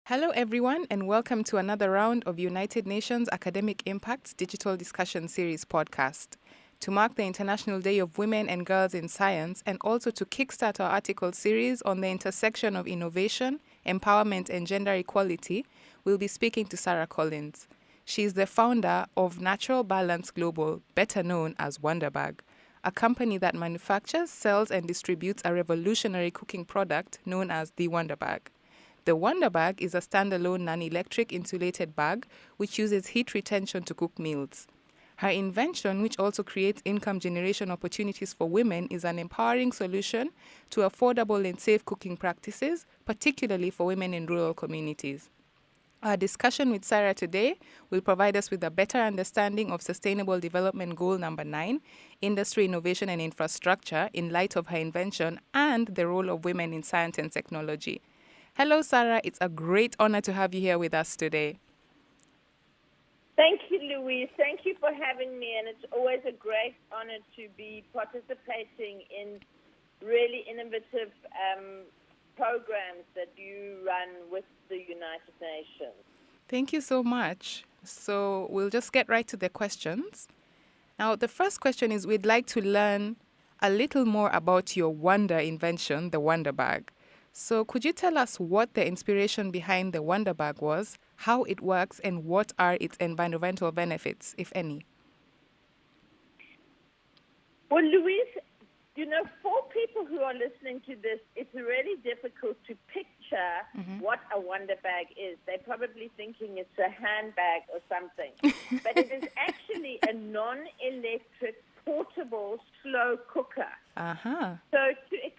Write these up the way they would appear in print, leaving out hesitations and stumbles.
Hello, everyone, and welcome to another round of United Nations Academic Impact's Digital Discussion Series podcast. To mark the International Day of Women and Girls in Science and also to kickstart our article series on the intersection of innovation, empowerment, and gender equality, we'll be speaking to Sarah Collins. She is the founder of Natural Balance Global, better known as Wonderbag, a company that manufactures, sells, and distributes a revolutionary cooking product known as the Wonderbag. The Wonderbag is a standalone non-electric insulated bag which uses heat retention to cook meals. Her invention, which also creates income generation opportunities for women, is an empowering solution to affordable and safe cooking practices, particularly for women in rural communities. Our discussion with Sarah today will provide us with a better understanding of Sustainable Development Goal number 9, industry innovation and infrastructure, in light of her invention and the role of women in science and technology. Hello, Sarah. It's a great honor to have you here with us today. Thank you, Louise. Thank you for having me, and it's always a great honor to be participating in really innovative programs that you run with the United Nations. Thank you so much. So we'll just get right to the questions. Now, the first question is we'd like to learn a little more about your wonder invention, the Wonderbag. So could you tell us what the inspiration behind the Wonderbag was, how it works, and what are its environmental benefits, if any? Well, Louise, for people who are listening to this, it's really difficult to picture what a Wonderbag is. They're probably thinking it's a handbag or something. But it is actually a non-electric, portable, slow cooker. Uh-huh. So to explain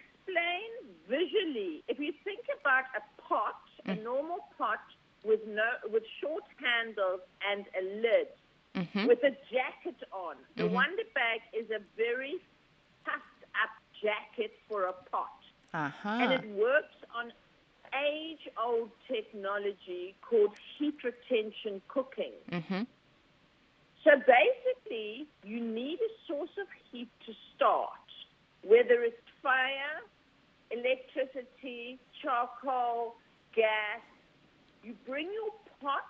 visually, if you think about a pot, a normal pot with short handles and a lid with a jacket on, the Wonderbag is a very puffed up jacket for a pot. And it works on age-old technology called heat retention cooking. So basically, you need a source of heat to start, whether it's fire, electricity, charcoal, gas. You bring your pot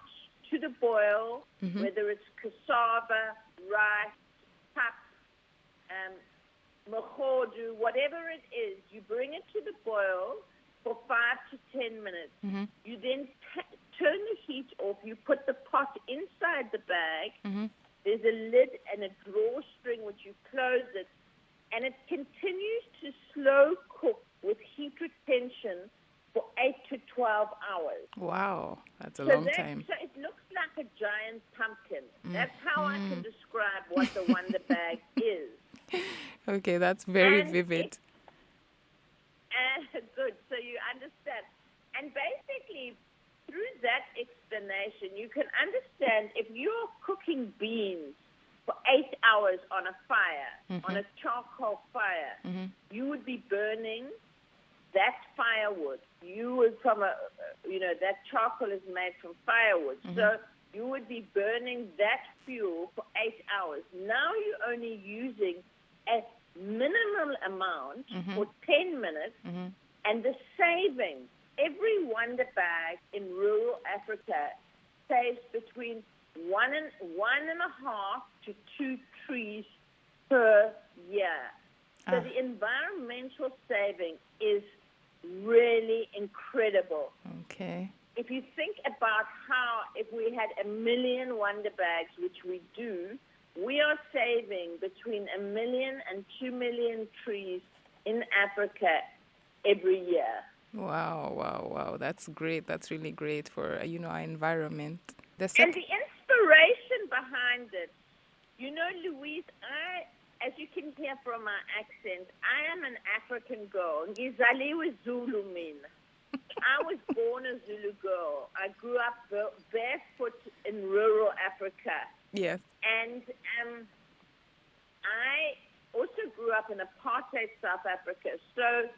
to the boil, whether it's cassava, rice, pap, mohodu, whatever it is. You bring it to the boil for 5 to 10 minutes. You then turn the heat off. You put the pot inside the bag. There's a lid and a drawstring which you close it, and it continues to slow cook with heat retention for 8 to 12 hours. Wow, that's a long time. So it looks like a giant pumpkin. That's how I can describe what the Wonderbag is. Okay, that's very vivid. Good, so you understand. And basically, through that explanation, you can understand if you're cooking beans for 8 hours on a fire, on a charcoal fire, you would be burning that firewood. You would that charcoal is made from firewood. So you would be burning that fuel for 8 hours. Now you're only using a minimal amount for 10 minutes, and the savings, every Wonderbag in rural Africa saves between 1.5 to 2 trees per year. So the environmental saving is really incredible. Okay. If you think about how if we had 1 million Wonderbags, which we do, we are saving between 1 million and 2 million trees in Africa every year. Wow. That's great. That's really great for, our environment. And the inspiration behind it, Louise, as you can hear from my accent, I am an African girl. Ngizaliwe Zulu mina. I was born a Zulu girl. I grew up barefoot in rural Africa. Yes. And I also grew up in apartheid South Africa. So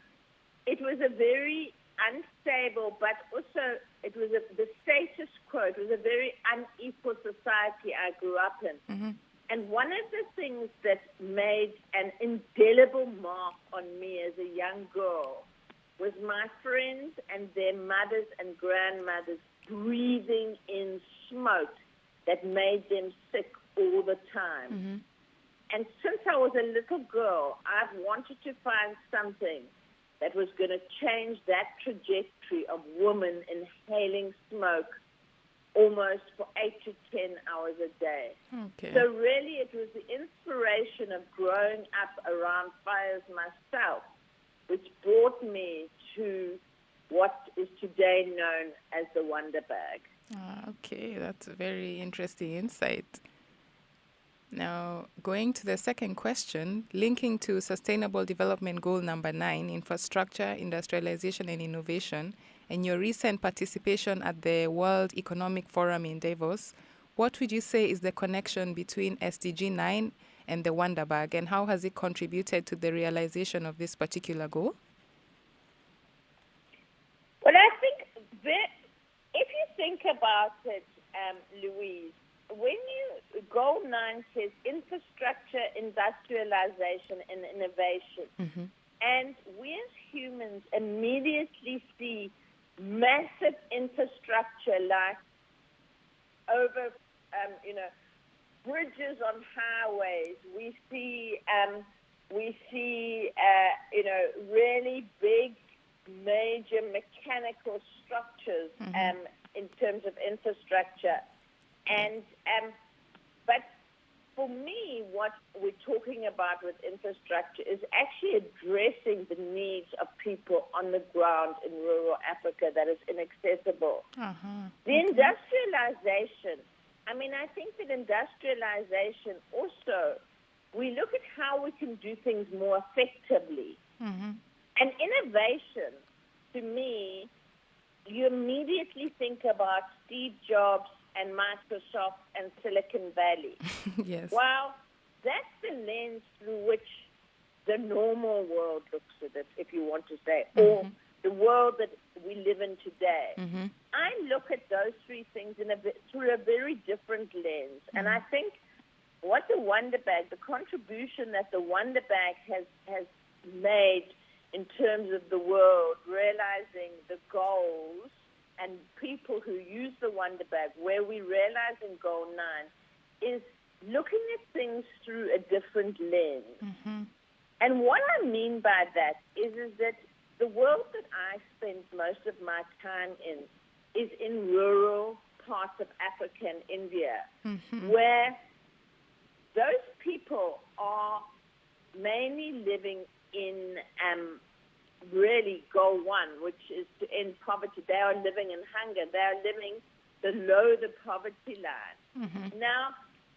it was a very unstable, but also it was the status quo. It was a very unequal society I grew up in. And one of the things that made an indelible mark on me as a young girl was my friends and their mothers and grandmothers breathing in smoke that made them sick all the time. Mm-hmm. And since I was a little girl, I've wanted to find something that was going to change that trajectory of women inhaling smoke almost for 8 to 10 hours a day. Okay. So really it was the inspiration of growing up around fires myself which brought me to what is today known as the Wonder Bag. Okay, that's a very interesting insight. Now, going to the second question, linking to Sustainable Development Goal number 9, infrastructure, industrialization and innovation, and your recent participation at the World Economic Forum in Davos, what would you say is the connection between SDG 9 and the Wonder Bag, and how has it contributed to the realization of this particular goal? Well, I think that if you think about it, Louise, when you Goal 9 says infrastructure, industrialization, and innovation, Mm-hmm. and we as humans immediately see massive infrastructure like over, bridges on highways. We see, really big, major mechanical structures in terms of infrastructure. And but for me, what we're talking about with infrastructure is actually addressing the needs of people on the ground in rural Africa that is inaccessible. The industrialization, I think that industrialization also, we look at how we can do things more effectively. And innovation, to me, you immediately think about Steve Jobs and Microsoft and Silicon Valley. Yes. Well, that's the lens through which the normal world looks at it, if you want to say, or the world that we live in today. I look at those three things through a very different lens. And I think what the Wonder Bag, the contribution that the Wonder Bag has made in terms of the world, realizing the goals and people who use the Wonder Bag, where we realize in Goal 9, is looking at things through a different lens. And what I mean by that is that the world that I spend most of my time in is in rural parts of Africa and India, where those people are mainly living in really Goal 1, which is to end poverty. They are living in hunger. They are living below the poverty line. Now,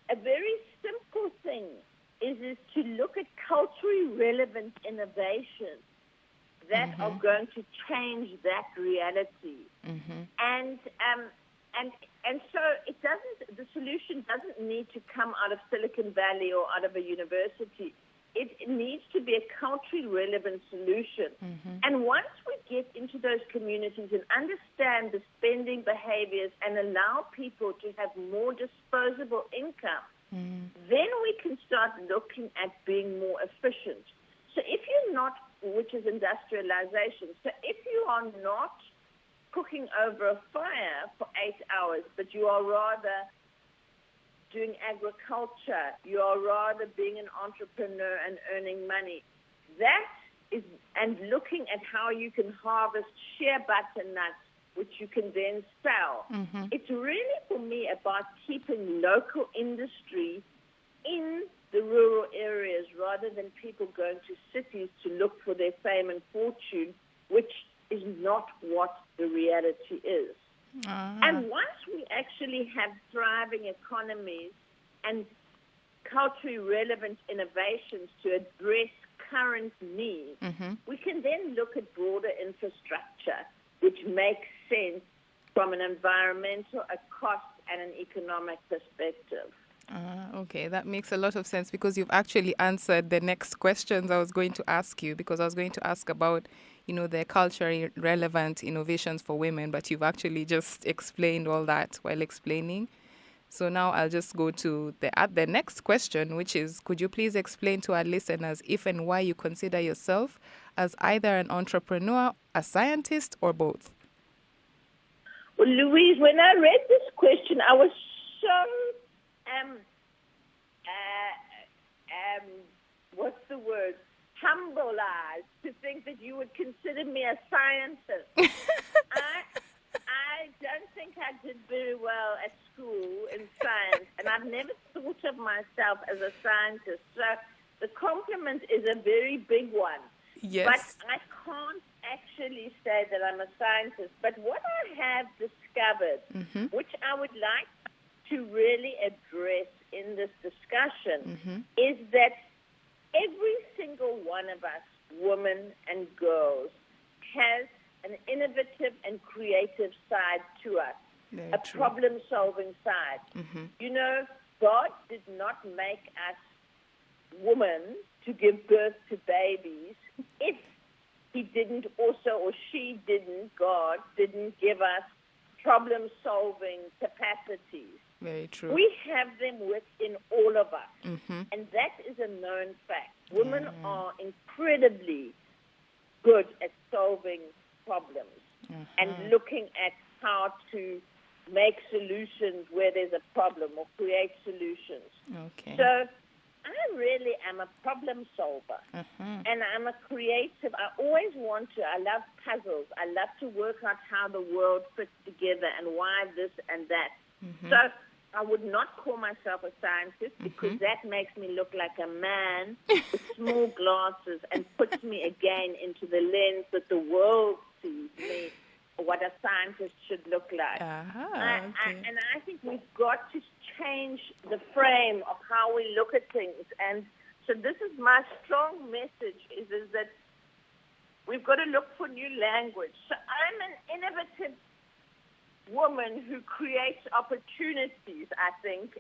a very simple thing is to look at culturally relevant innovations that are going to change that reality. And so the solution doesn't need to come out of Silicon Valley or out of a university. It needs to be a culturally relevant solution. And once we get into those communities and understand the spending behaviors and allow people to have more disposable income, then we can start looking at being more efficient. So if you're not, which is industrialization, so if you are not cooking over a fire for 8 hours, but you are rather doing agriculture, you are rather being an entrepreneur and earning money. That is, and looking at how you can harvest shea butter nuts, which you can then sell. It's really, for me, about keeping local industry in the rural areas rather than people going to cities to look for their fame and fortune, which is not what the reality is. And once we actually have thriving economies and culturally relevant innovations to address current needs, we can then look at broader infrastructure, which makes sense from an environmental, a cost, and an economic perspective. Okay, that makes a lot of sense because you've actually answered the next questions I was going to ask you, because I was going to ask about, the culturally relevant innovations for women, but you've actually just explained all that while explaining. So now I'll just go to the next question, which is, could you please explain to our listeners if and why you consider yourself as either an entrepreneur, a scientist, or both? Well, Louise, when I read this question, I was so, what's the word? Humbleized to think that you would consider me a scientist. I don't think I did very well at school in science, and I've never thought of myself as a scientist. So the compliment is a very big one. Yes. But I can't actually say that I'm a scientist. But what I have discovered, which I would like to really address in this discussion, is that every single one of us, women and girls, has an innovative and creative side to us, a problem-solving side. You know, God did not make us women to give birth to babies if he didn't also, or she didn't, God didn't give us problem-solving capacities. Very true. We have them within all of us, and that is a known fact. Women are incredibly good at solving problems and looking at how to make solutions where there's a problem or create solutions. Okay. So I really am a problem solver, and I'm a creative. I always want to. I love puzzles. I love to work out how the world fits together and why this and that. So I would not call myself a scientist because that makes me look like a man with small glasses and puts me again into the lens that the world sees me, what a scientist should look like. And I think we've got to change the frame of how we look at things. And so this is my strong message, is that we've got to look for new language. So I'm an innovative woman who creates opportunities, I think,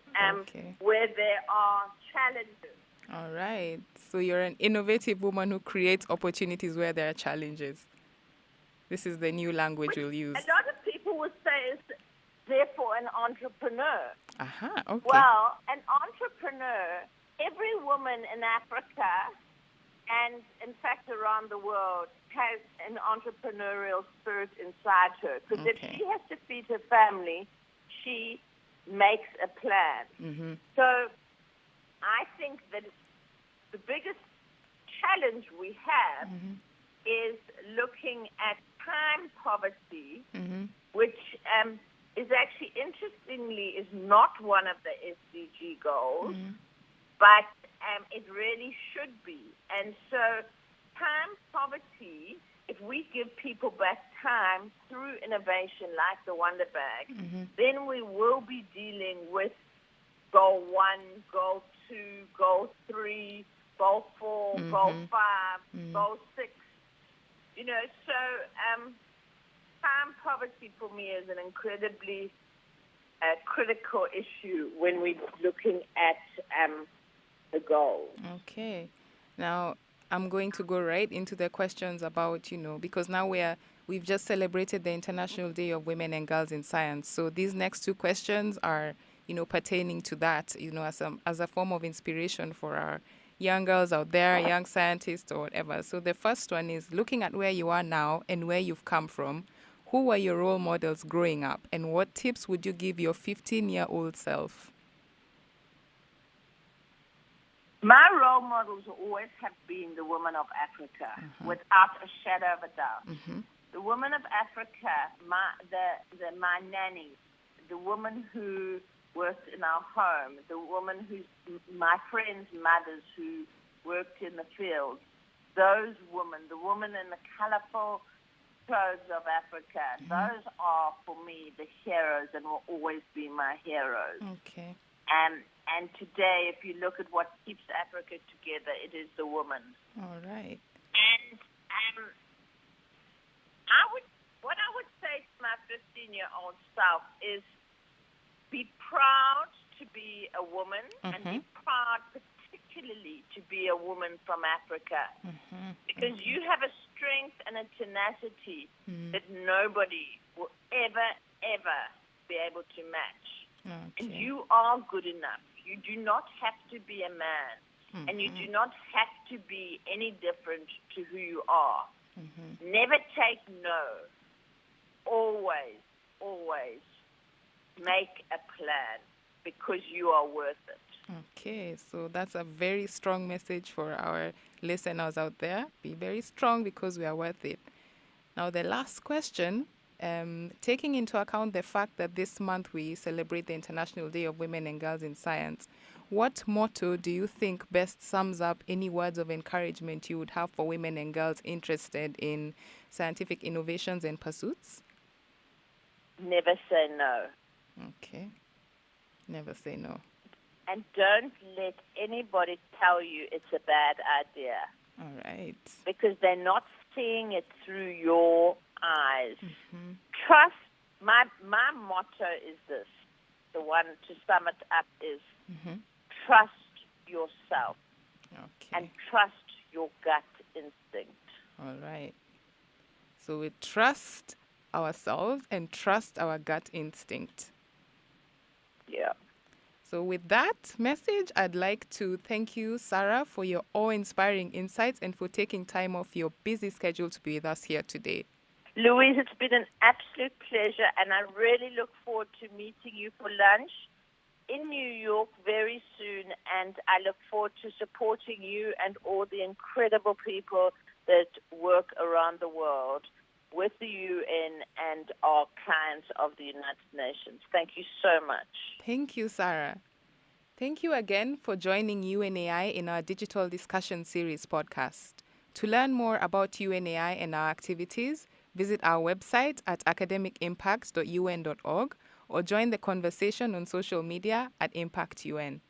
where there are challenges. All right. So you're an innovative woman who creates opportunities where there are challenges. This is the new language we'll use. A lot of people would say is therefore an entrepreneur. Okay. Well, an entrepreneur, every woman in Africa and, in fact, around the world has an entrepreneurial spirit inside her. Because if she has to feed her family, she makes a plan. So I think that the biggest challenge we have is looking at time poverty, which is actually, interestingly, is not one of the SDG goals, but it really should be. And so time poverty, if we give people back time through innovation like the Wonder Bag, then we will be dealing with goal 1, goal 2, goal 3, goal 4, goal 5, goal 6. You know, so time poverty for me is an incredibly critical issue when we're looking at the goals. Okay. Now, I'm going to go right into the questions about, because now we've just celebrated the International Day of Women and Girls in Science. So these next two questions are, pertaining to that, as a form of inspiration for our young girls out there, young scientists or whatever. So the first one is, looking at where you are now and where you've come from, who were your role models growing up, and what tips would you give your 15-year-old self? My role models always have been the women of Africa, without a shadow of a doubt. The women of Africa, my nanny, the woman who worked in our home, the woman my friends' mothers who worked in the fields, those women, the women in the colorful clothes of Africa, those are, for me, the heroes and will always be my heroes. Okay. And today, if you look at what keeps Africa together, it is the women. All right. And what I would say to my 15-year-old self is be proud to be a woman and be proud particularly to be a woman from Africa. Because you have a strength and a tenacity that nobody will ever, ever be able to match. And Okay. you are good enough. You do not have to be a man. And you do not have to be any different to who you are. Never take no. Always, always make a plan because you are worth it. Okay, so that's a very strong message for our listeners out there. Be very strong because we are worth it. Now, the last question, taking into account the fact that this month we celebrate the International Day of Women and Girls in Science, what motto do you think best sums up any words of encouragement you would have for women and girls interested in scientific innovations and pursuits? Never say no. Okay, never say no. And don't let anybody tell you it's a bad idea. All right. Because they're not seeing it through your eyes. Trust. My motto is this. The one to sum it up is trust yourself Okay. and trust your gut instinct. All right. So we trust ourselves and trust our gut instinct. Yeah. So with that message, I'd like to thank you, Sarah, for your awe-inspiring insights and for taking time off your busy schedule to be with us here today. Louise, it's been an absolute pleasure, and I really look forward to meeting you for lunch in New York very soon, and I look forward to supporting you and all the incredible people that work around the world with the UN and are clients of the United Nations. Thank you so much. Thank you, Sarah. Thank you again for joining UNAI in our Digital Discussion Series podcast. To learn more about UNAI and our activities, visit our website at academicimpact.un.org or join the conversation on social media at ImpactUN.